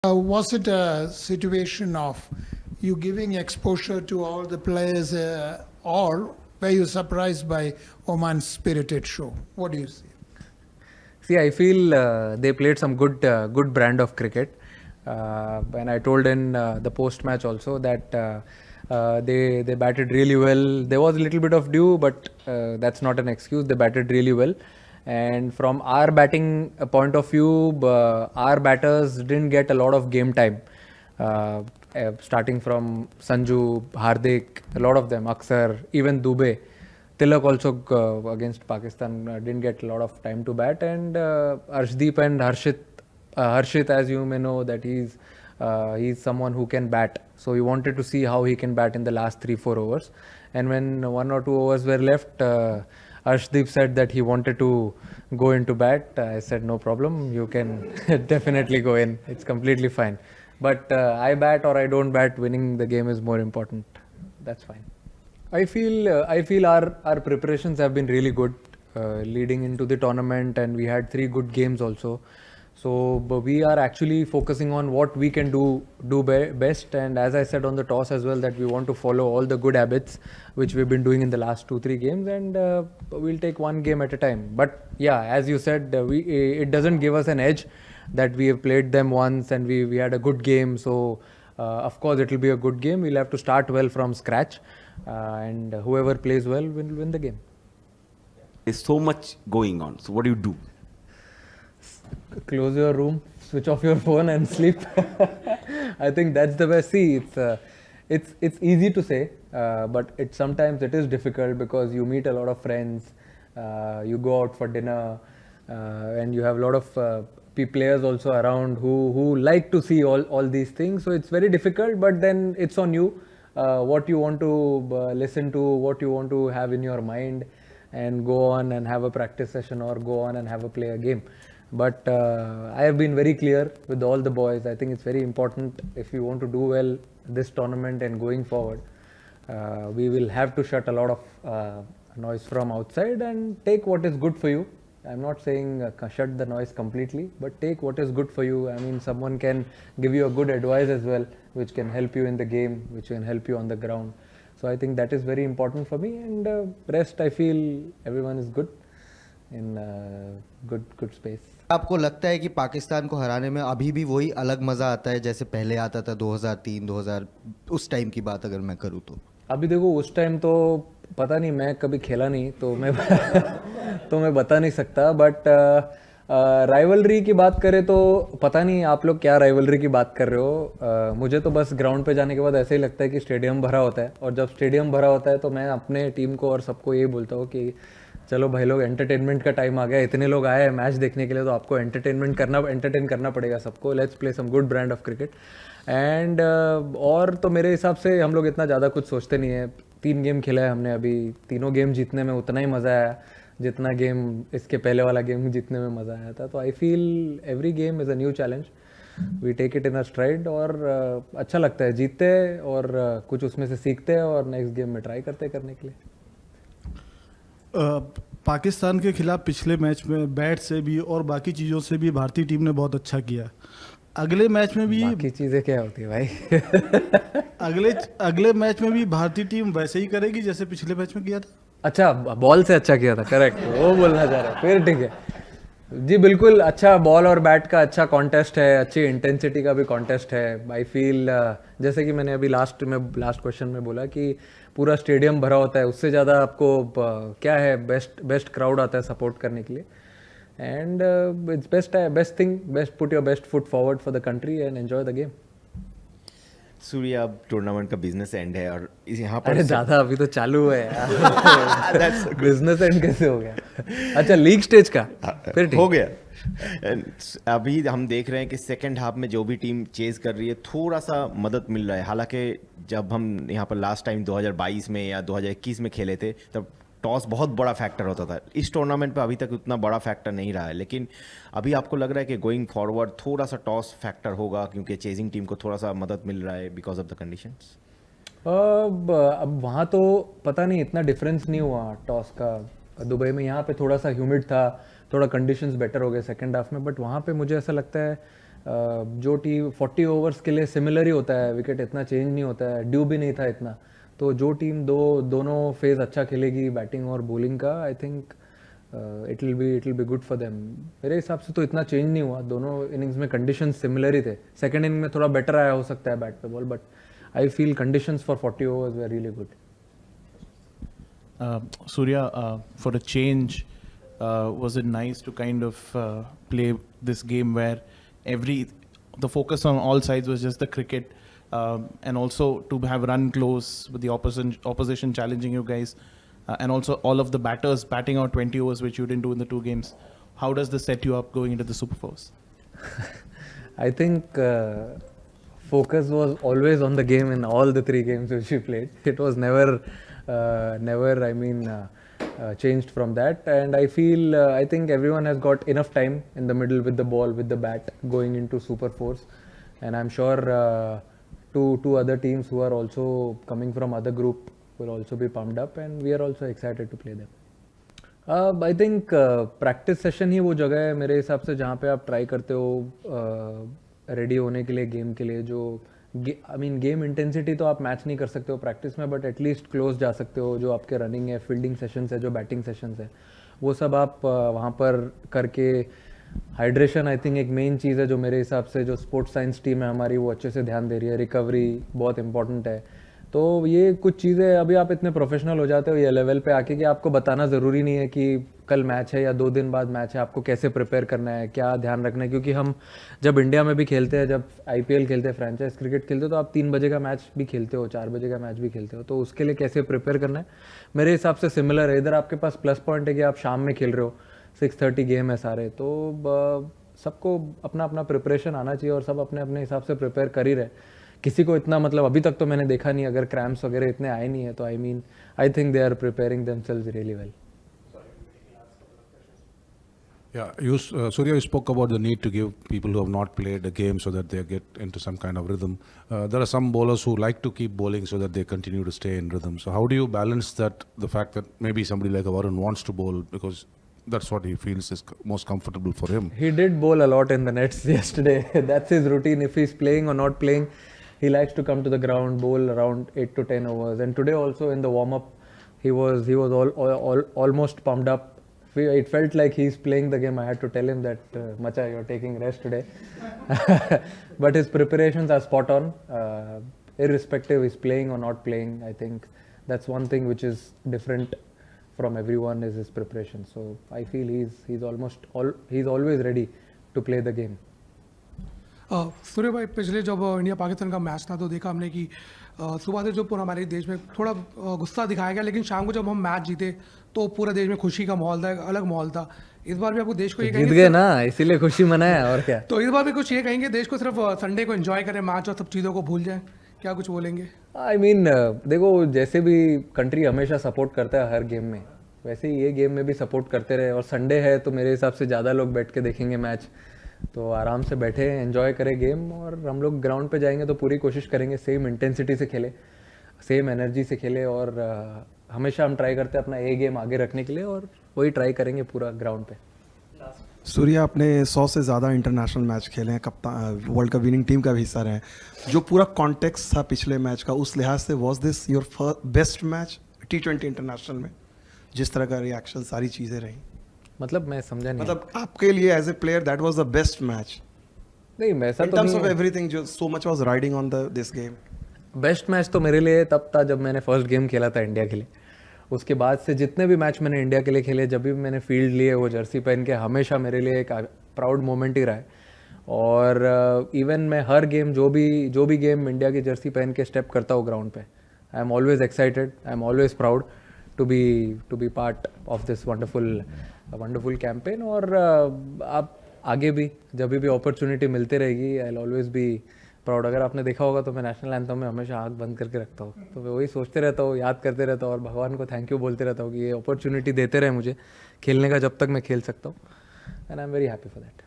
Was it a situation of you giving exposure to all the players, or were you surprised by Oman's spirited show? What do you see? See, I feel they played some good brand of cricket. And I told in the post match also that they batted really well. There was a little bit of dew, but that's not an excuse. They batted really well. And from our batting point of view, our batters didn't get a lot of game time. Starting from Sanju, Hardik, a lot of them, Aksar, even Dubey. Tilak also against Pakistan didn't get a lot of time to bat, and Arshdeep and Harshit, as you may know, that he's someone who can bat. So we wanted to see how he can bat in the last 3-4 overs. And when 1 or 2 overs were left, Arshdeep said that he wanted to go into bat. I said no problem, you can definitely go in. It's completely fine. But I bat or I don't bat, winning the game is more important. That's fine. I feel our preparations have been really good leading into the tournament, and we had 3 good games also. So but we are actually focusing on what we can do best. And as I said on the toss as well, that we want to follow all the good habits which we've been doing in the last 2-3 games, and we'll take one game at a time. But yeah, as you said, it doesn't give us an edge that we have played them once and we had a good game. So of course it will be a good game. We'll have to start well from scratch, and whoever plays well will win the game. There's so much going on. So what do you do? Close your room, switch off your phone, and sleep. I think that's the best. See, it's easy to say, but sometimes it is difficult because you meet a lot of friends, you go out for dinner, and you have a lot of players also around who like to see all these things. So it's very difficult, but then it's on you. What you want to listen to, what you want to have in your mind, and go on and have a practice session or go on and have a play a game. But I have been very clear with all the boys. I think it's very important if you want to do well this tournament and going forward. We will have to shut a lot of noise from outside and take what is good for you. I'm not saying shut the noise completely, but take what is good for you. I mean, someone can give you a good advice as well, which can help you in the game, which can help you on the ground. So I think that is very important for me. And rest, I feel everyone is good in good space. आपको लगता है कि पाकिस्तान को हराने में अभी भी वही अलग मज़ा आता है जैसे पहले आता था 2003 2000 उस टाइम की बात अगर मैं करूँ तो? अभी देखो, उस टाइम तो पता नहीं, मैं कभी खेला नहीं तो मैं तो मैं बता नहीं सकता. बट राइवलरी की बात करें तो पता नहीं आप लोग क्या राइवलरी की बात कर रहे हो. मुझे तो बस ग्राउंड पे जाने के बाद ऐसे ही लगता है कि स्टेडियम भरा होता है, और जब स्टेडियम भरा होता है तो मैं अपने टीम को और सबको यही बोलता हूँ कि चलो भाई लोग, एंटरटेनमेंट का टाइम आ गया. इतने लोग आए हैं मैच देखने के लिए, तो आपको एंटरटेन करना पड़ेगा सबको. Let's play some good brand of cricket. And और तो मेरे हिसाब से हम लोग इतना ज़्यादा कुछ सोचते नहीं है. 3 गेम खेला है हमने अभी, तीनों गेम जीतने में उतना ही मज़ा आया जितना गेम इसके पहले वाला गेम जीतने में मज़ा आया था. तो I feel every game is a new challenge. We take it in a stride, और अच्छा लगता है. जीतते हैं और कुछ उसमें से सीखते हैं और नेक्स्ट गेम में ट्राई करते करने के लिए. पाकिस्तान के खिलाफ पिछले मैच में बैट से भी और बाकी चीज़ों से भी भारतीय टीम ने बहुत अच्छा किया. अगले मैच में भी बाकी चीज़ें क्या होती है भाई? अगले मैच में भी भारतीय टीम वैसे ही करेगी जैसे पिछले मैच में किया था. अच्छा, बॉल से अच्छा किया था, करेक्ट, वो बोलना चाह रहा है. फिर ठीक है जी, बिल्कुल. अच्छा बॉल और बैट का अच्छा कॉन्टेस्ट है, अच्छी इंटेंसिटी का भी कॉन्टेस्ट है. आई फील जैसे कि मैंने अभी लास्ट क्वेश्चन में बोला कि पूरा स्टेडियम भरा होता है, उससे ज़्यादा आपको क्या है, बेस्ट क्राउड आता है सपोर्ट करने के लिए. And it's best put your best foot forward for the country and enjoy the game. Surya, अब टूर्नामेंट का बिजनेस एंड है और यहाँ पर अरे ज़्यादा अभी तो चालू है यार. बिजनेस एंड कैसे हो गया? अच्छा, लीग स्टेज का फिर ठीक हो गया. अभी हम देख रहे हैं कि सेकंड हाफ में जो भी टीम चेज कर रही है थोड़ा सा मदद मिल रहा है. हालांकि जब हम यहाँ पर लास्ट टाइम 2022 में या 2021 में खेले थे तब टॉस बहुत बड़ा फैक्टर होता था. इस टूर्नामेंट पे अभी तक उतना बड़ा फैक्टर नहीं रहा है, लेकिन अभी आपको लग रहा है कि गोइंग फॉरवर्ड थोड़ा सा टॉस फैक्टर होगा क्योंकि चेजिंग टीम को थोड़ा सा मदद मिल रहा है बिकॉज ऑफ द कंडीशंस. अब वहाँ तो पता नहीं, इतना डिफरेंस नहीं हुआ टॉस का. दुबई में यहाँ पे थोड़ा सा ह्यूमिड था, थोड़ा कंडीशंस बेटर हो गए सेकंड हाफ में. बट वहाँ पे मुझे ऐसा लगता है जो टीम 40 ओवर्स के लिए सिमिलर ही होता है, विकेट इतना चेंज नहीं होता है, ड्यू भी नहीं था इतना, तो जो टीम दोनों फेज अच्छा खेलेगी बैटिंग और बॉलिंग का, I think it will be good for them. मेरे हिसाब से तो इतना चेंज नहीं हुआ, दोनों इनिंग्स में कंडीशन सिमिलर ही थे। सेकेंड इनिंग में थोड़ा बेटर आया हो सकता है बैट पे ball, but I feel conditions for 40 overs were really good. Surya, for a change, was it nice to kind of play this game where the focus on all sides was just the cricket, and also to have run close with the opposition challenging you guys, and also all of the batters batting out 20 overs, which you didn't do in the 2 games. How does this set you up going into the Super 4s? I think focus was always on the game in all the 3 games which we played. It was never changed from that, and I feel I think everyone has got enough time in the middle with the ball, with the bat, going into Super 4s, and I'm sure two other teams who are also coming from other group will also be pumped up, and we are also excited to play them. I think practice session ही वो जगह है मेरे हिसाब से जहाँ पे आप try करते हो रेडी होने के लिए गेम के लिए। जो आई मीन गेम इंटेंसिटी तो आप मैच नहीं कर सकते हो प्रैक्टिस में, बट एटलीस्ट क्लोज जा सकते हो। जो आपके रनिंग है, फील्डिंग सेशंस है, जो बैटिंग सेशंस है, वो सब आप वहाँ पर करके हाइड्रेशन आई थिंक एक मेन चीज़ है जो मेरे हिसाब से जो स्पोर्ट्स साइंस टीम है हमारी वो अच्छे से ध्यान दे रही है। रिकवरी बहुत इंपॉर्टेंट है। तो ये कुछ चीज़ें अभी आप इतने प्रोफेशनल हो जाते हो ये लेवल पे आके कि आपको बताना ज़रूरी नहीं है कि कल मैच है या 2 दिन बाद मैच है, आपको कैसे प्रिपेयर करना है, क्या ध्यान रखना है। क्योंकि हम जब इंडिया में भी खेलते हैं, जब IPL खेलते हैं, फ्रेंचाइज क्रिकेट खेलते हो, तो आप 3 बजे का मैच भी खेलते हो, 4 बजे का मैच भी खेलते हो, तो उसके लिए कैसे प्रिपेयर करना है मेरे हिसाब से सिमिलर है। इधर आपके पास प्लस पॉइंट है कि आप शाम में खेल रहे हो, 6:30 गेम है सारे, तो सबको अपना अपना प्रिपरेशन आना चाहिए और सब अपने अपने हिसाब से प्रिपेयर कर ही रहे। किसी को इतना मतलब अभी तक तो मैंने देखा नहीं, अगर क्रैम्प्स वगैरह इतने आए नहीं है, तो I think they are preparing themselves really well. Yeah, Surya, you spoke about the need to give people who have not played a game so that they get into some kind of rhythm. There are some bowlers who like to keep bowling so that they continue to stay in rhythm. So how do you balance that, the fact that maybe somebody like Varun wants to bowl because that's what he feels is most comfortable for him? He did bowl a lot in the nets yesterday. That's his routine. If he's playing or not playing, he likes to come to the ground, bowl around 8 to 10 overs. And today also in the warm-up, he was almost pumped up. It felt like he's playing the game. I had to tell him that, Macha, you're taking rest today. But his preparations are spot on. Irrespective he's playing or not playing, I think that's one thing which is different from everyone is his preparation. So I feel he's always ready to play the game. सूर्य भाई, पिछले जब India Pakistan का match था तो देखा हमने कि सुबह से जो पूरा हमारे देश में थोड़ा गुस्सा दिखाया गया, लेकिन शाम को जब हम मैच जीते तो पूरा देश में खुशी का माहौल था, एक अलग माहौल था। इस बार भी आपको देश को ये जीत गए ना, इसीलिए खुशी मनाया और क्या। तो इस बार भी कुछ ये कहेंगे देश को सिर्फ संडे को एंजॉय करें मैच और सब चीज़ों को भूल जाएं, क्या कुछ बोलेंगे? आई मीन देखो, जैसे भी कंट्री हमेशा सपोर्ट करता है हर गेम में, वैसे ही ये गेम में भी सपोर्ट करते रहे। और संडे है तो मेरे हिसाब से ज़्यादा लोग बैठ के देखेंगे मैच, तो आराम से बैठे एंजॉय करें गेम। और हम लोग ग्राउंड पे जाएंगे तो पूरी कोशिश करेंगे सेम इंटेंसिटी से खेले, सेम एनर्जी से खेले, और हमेशा हम ट्राई करते हैं अपना ए गेम आगे रखने के लिए, और वही ट्राई करेंगे पूरा ग्राउंड पे। सूर्या, आपने 100 से ज़्यादा इंटरनेशनल मैच खेले हैं, कप्तान वर्ल्ड कप विनिंग टीम का भी हिस्सा रहे हैं। जो पूरा कॉन्टेक्स्ट था पिछले मैच का, उस लिहाज से was this your best match T20 international में? जिस तरह का रिएक्शन, सारी चीज़ें रही, मतलब मैं समझा नहीं। मतलब आपके लिए as a player that was the best match? नहीं, वैसा तो इन टर्म्स ऑफ एवरीथिंग, जो so much was riding on this game. Best match तो मेरे लिए तब था जब मैंने फर्स्ट गेम खेला था इंडिया के लिए। उसके बाद से जितने भी मैच मैंने इंडिया के लिए खेले, जब भी मैंने फील्ड लिए वो जर्सी पहन के, हमेशा मेरे लिए एक प्राउड मोमेंट ही रहा है। और इवन मैं हर गेम जो भी गेम इंडिया की जर्सी पहन के स्टेप करता हूँ ग्राउंड पे, I am always excited, I am always proud to be part of this wonderful campaign. और आप आगे भी जब भी अपॉर्चुनिटी मिलती रहेगी, I will always be proud. अगर आपने देखा होगा तो मैं नेशनल एंथम में हमेशा आँख बंद करके रखता हूँ, तो मैं वही सोचते रहता हूँ, याद करते रहता हूँ और भगवान को थैंक यू बोलते रहता हूँ कि ये अपॉर्चुनिटी देते रहे मुझे खेलने का जब तक मैं खेल सकता हूँ, and I am very happy for that.